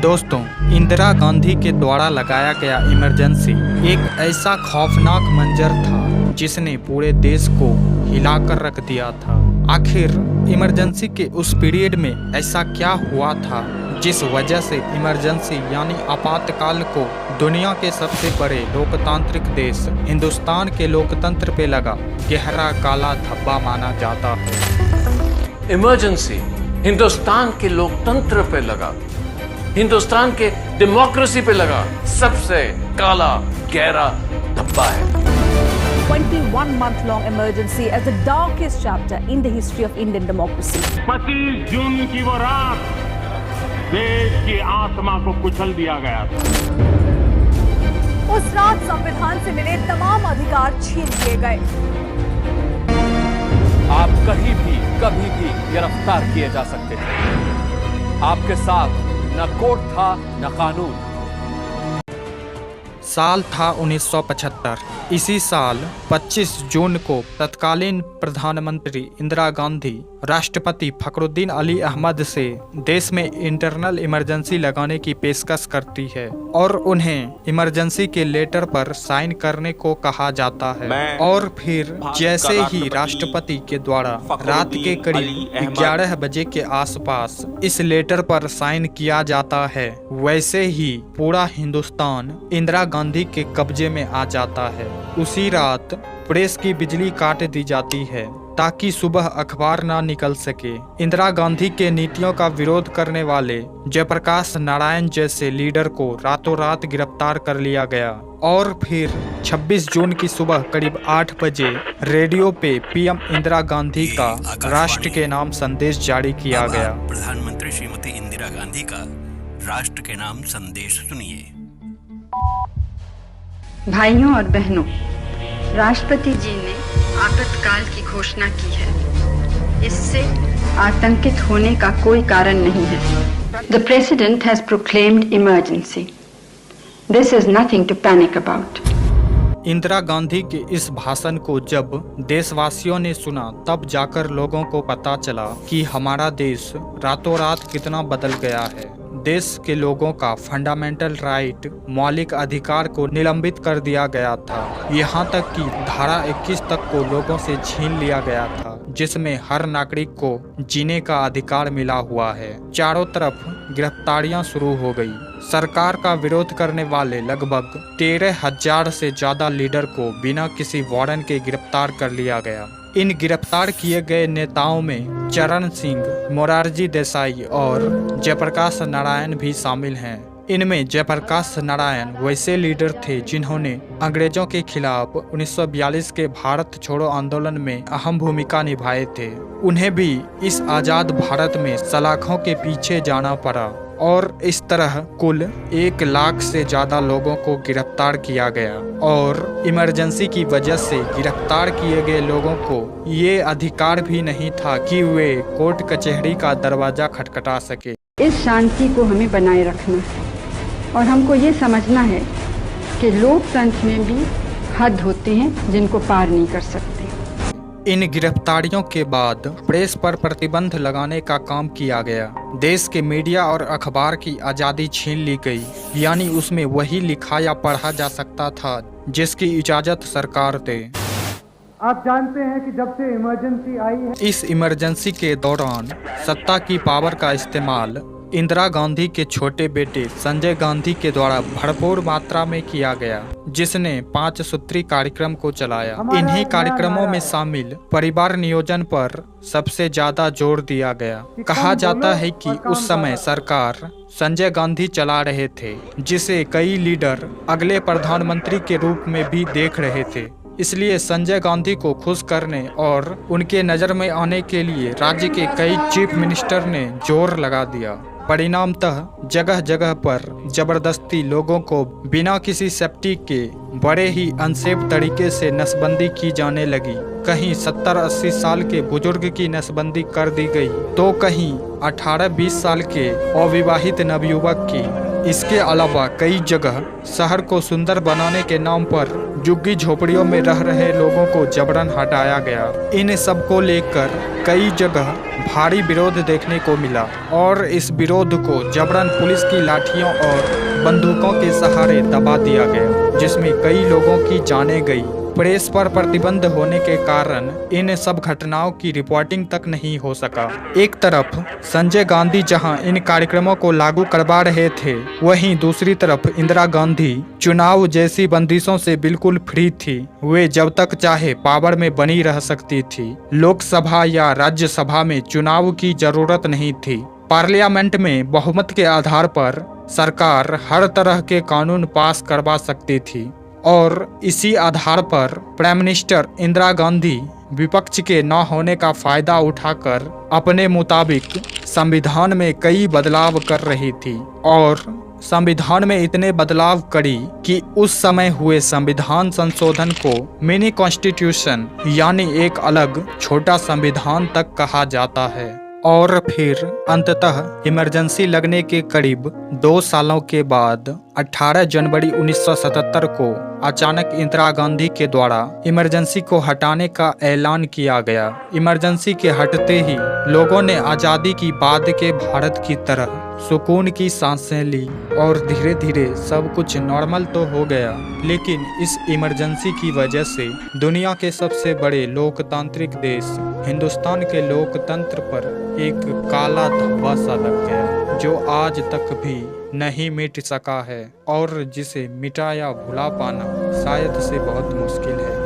दोस्तों, इंदिरा गांधी के द्वारा लगाया गया इमरजेंसी एक ऐसा खौफनाक मंजर था जिसने पूरे देश को हिलाकर रख दिया था। आखिर इमरजेंसी के उस पीरियड में ऐसा क्या हुआ था जिस वजह से इमरजेंसी यानी आपातकाल को दुनिया के सबसे बड़े लोकतांत्रिक देश हिंदुस्तान के लोकतंत्र पे लगा गहरा काला धब्बा माना जाता है। इमरजेंसी हिंदुस्तान के लोकतंत्र पे लगा, हिंदुस्तान के डेमोक्रेसी पे लगा सबसे काला गहरा धब्बा है। 21-month-long emergency as the darkest chapter in the history of Indian democracy. 25 जून की वो रात देश की आत्मा को कुचल दिया गया था। उस रात संविधान से मिले तमाम अधिकार छीन लिए गए। आप कहीं भी कभी भी गिरफ्तार किए जा सकते थे। आपके साथ न कोर्ट था न कानून। साल था 1975। इसी साल 25 जून को तत्कालीन प्रधानमंत्री इंदिरा गांधी राष्ट्रपति फखरुद्दीन अली अहमद से देश में इंटरनल इमरजेंसी लगाने की पेशकश करती है और उन्हें इमरजेंसी के लेटर पर साइन करने को कहा जाता है। और फिर जैसे ही राष्ट्रपति के द्वारा रात के करीब 11 बजे के आसपास इस लेटर पर साइन किया जाता है, वैसे ही पूरा हिंदुस्तान इंदिरा गांधी के कब्जे में आ जाता है। उसी रात प्रेस की बिजली काट दी जाती है ताकि सुबह अखबार ना निकल सके। इंदिरा गांधी के नीतियों का विरोध करने वाले जयप्रकाश नारायण जैसे लीडर को रातों रात गिरफ्तार कर लिया गया। और फिर 26 जून की सुबह करीब 8 बजे रेडियो पे पीएम इंदिरा गांधी का राष्ट्र के नाम संदेश जारी किया गया। प्रधानमंत्री श्रीमती इंदिरा गांधी का राष्ट्र के नाम संदेश सुनिए। भाइयों और बहनों, राष्ट्रपति जी ने आपातकाल की घोषणा की है। इससे आतंकित होने का कोई कारण नहीं है। The President has proclaimed emergency. This is nothing to panic about. Indira Gandhi के इस भाषण को जब देशवासियों ने सुना तब जाकर लोगों को पता चला कि हमारा देश रातों रात कितना बदल गया है। देश के लोगों का फंडामेंटल राइट, मौलिक अधिकार को निलंबित कर दिया गया था। यहाँ तक कि धारा 21 तक को लोगों से छीन लिया गया था, जिसमें हर नागरिक को जीने का अधिकार मिला हुआ है। चारों तरफ गिरफ्तारियां शुरू हो गई। सरकार का विरोध करने वाले लगभग 13,000 से ज्यादा लीडर को बिना किसी वारंट के गिरफ्तार कर लिया गया। इन गिरफ्तार किए गए नेताओं में चरण सिंह, मोरारजी देसाई और जयप्रकाश नारायण भी शामिल हैं। इनमें जयप्रकाश नारायण वैसे लीडर थे जिन्होंने अंग्रेजों के खिलाफ 1942 के भारत छोड़ो आंदोलन में अहम भूमिका निभाए थे। उन्हें भी इस आजाद भारत में सलाखों के पीछे जाना पड़ा और इस तरह कुल 1 लाख से ज्यादा लोगों को गिरफ्तार किया गया। और इमरजेंसी की वजह से गिरफ्तार किए गए लोगों को ये अधिकार भी नहीं था कि वे कोर्ट कचहरी का दरवाजा खटखटा सके। इस शांति को हमें बनाए रखना है और हमको ये समझना है कि लोकतंत्र में भी हद होते हैं जिनको पार नहीं कर सकते। इन गिरफ्तारियों के बाद प्रेस पर प्रतिबंध लगाने का काम किया गया। देश के मीडिया और अखबार की आज़ादी छीन ली गई, यानी उसमें वही लिखा या पढ़ा जा सकता था जिसकी इजाज़त सरकार दे। आप जानते हैं कि जब से इमरजेंसी आई है, इस इमरजेंसी के दौरान सत्ता की पावर का इस्तेमाल इंदिरा गांधी के छोटे बेटे संजय गांधी के द्वारा भरपूर मात्रा में किया गया, जिसने 5 सूत्री कार्यक्रम को चलाया। इन्हीं कार्यक्रमों में शामिल परिवार नियोजन पर सबसे ज्यादा जोर दिया गया। कहा जाता है कि उस समय सरकार संजय गांधी चला रहे थे, जिसे कई लीडर अगले प्रधानमंत्री के रूप में भी देख रहे थे। इसलिए संजय गांधी को खुश करने और उनके नजर में आने के लिए राज्य के कई चीफ मिनिस्टर ने जोर लगा दिया। परिणामतः जगह जगह पर जबरदस्ती लोगों को बिना किसी सेफ्टी के बड़े ही अनसेफ तरीके से नसबंदी की जाने लगी। कहीं 70-80 साल के बुजुर्ग की नसबंदी कर दी गई तो कहीं 18-20 साल के अविवाहित नवयुवक की। इसके अलावा कई जगह शहर को सुंदर बनाने के नाम पर झुग्गी झोपड़ियों में रह रहे लोगों को जबरन हटाया गया। इन सब को लेकर कई जगह भारी विरोध देखने को मिला और इस विरोध को जबरन पुलिस की लाठियों और बंदूकों के सहारे दबा दिया गया, जिसमें कई लोगों की जानें गई। प्रेस पर प्रतिबंध होने के कारण इन सब घटनाओं की रिपोर्टिंग तक नहीं हो सका। एक तरफ संजय गांधी जहां इन कार्यक्रमों को लागू करवा रहे थे, वहीं दूसरी तरफ इंदिरा गांधी चुनाव जैसी बंदिशों से बिल्कुल फ्री थी। वे जब तक चाहे पावर में बनी रह सकती थी। लोकसभा या राज्यसभा में चुनाव की जरूरत नहीं थी। पार्लियामेंट में बहुमत के आधार पर सरकार हर तरह के कानून पास करवा सकती थी और इसी आधार पर प्राइम मिनिस्टर इंदिरा गांधी विपक्ष के न होने का फायदा उठाकर अपने मुताबिक संविधान में कई बदलाव कर रही थी और संविधान में इतने बदलाव करी कि उस समय हुए संविधान संशोधन को मिनी कॉन्स्टिट्यूशन यानी एक अलग छोटा संविधान तक कहा जाता है। और फिर अंततः इमरजेंसी लगने के करीब 2 सालों के बाद 18 जनवरी 1977 को अचानक इंदिरा गांधी के द्वारा इमरजेंसी को हटाने का ऐलान किया गया। इमरजेंसी के हटते ही लोगों ने आज़ादी की बाद के भारत की तरह सुकून की सांसें ली और धीरे धीरे सब कुछ नॉर्मल तो हो गया, लेकिन इस इमरजेंसी की वजह से दुनिया के सबसे बड़े लोकतांत्रिक देश हिंदुस्तान के लोकतंत्र पर एक काला धब्बा सा लग गया, जो आज तक भी नहीं मिट सका है और जिसे मिटा या भुला पाना शायद से बहुत मुश्किल है।